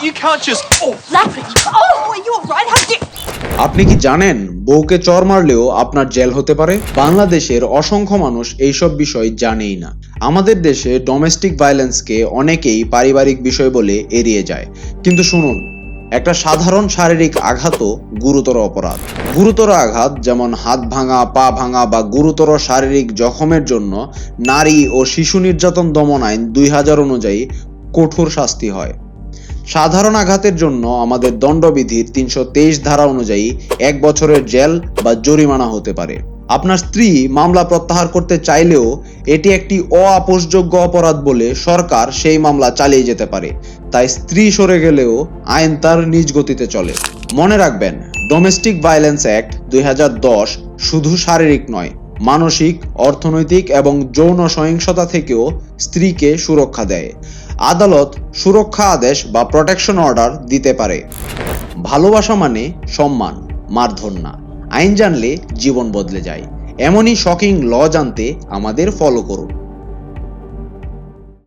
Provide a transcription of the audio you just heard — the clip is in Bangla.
You can't just. Oh. Lappy! Oh, are you alright? How did... আপনি কি জানেন বউকে চর মারলেও আপনার জেল হতে পারে? বাংলাদেশের অসংখ্য মানুষ এইসব বিষয় জানেই না। আমাদের দেশে ডোমেস্টিক ভায়োলেন্সকে অনেকেই পারিবারিক বিষয় বলে এড়িয়ে যায়, কিন্তু শুনুন, একটা সাধারণ শারীরিক আঘাতও গুরুতর অপরাধ। গুরুতর আঘাত যেমন হাত ভাঙা, পা ভাঙা বা গুরুতর শারীরিক জখমের জন্য নারী ও শিশু নির্যাতন দমন আইন 2000 অনুযায়ী কঠোর শাস্তি হয়। সাধারণ আঘাতের জন্য আমাদের দণ্ডবিধির 323 ধারা অনুযায়ী 1 বছরের জেল বা জরিমানা হতে পারে। আপনার স্ত্রী মামলা প্রত্যাহার করতে চাইলেও এটি একটি অআপসযোগ্য অপরাধ বলে সরকার সেই মামলা চালিয়ে যেতে পারে। তাই স্ত্রী সরে গেলেও আইন তার নিজ গতিতে চলে। মনে রাখবেন, ডোমেস্টিক ভায়োলেন্স অ্যাক্ট 2010 শুধু শারীরিক নয়, মানসিক, অর্থনৈতিক এবং যৌন সহিংসতা থেকেও স্ত্রীকে সুরক্ষা দেয়। আদালত সুরক্ষা আদেশ বা প্রোটেকশন অর্ডার দিতে পারে। ভালোবাসা মানে সম্মান, মারধর না। আইন জানলে জীবন বদলে যায়। এমনই শকিং ল জানতে আমাদের ফলো করুন।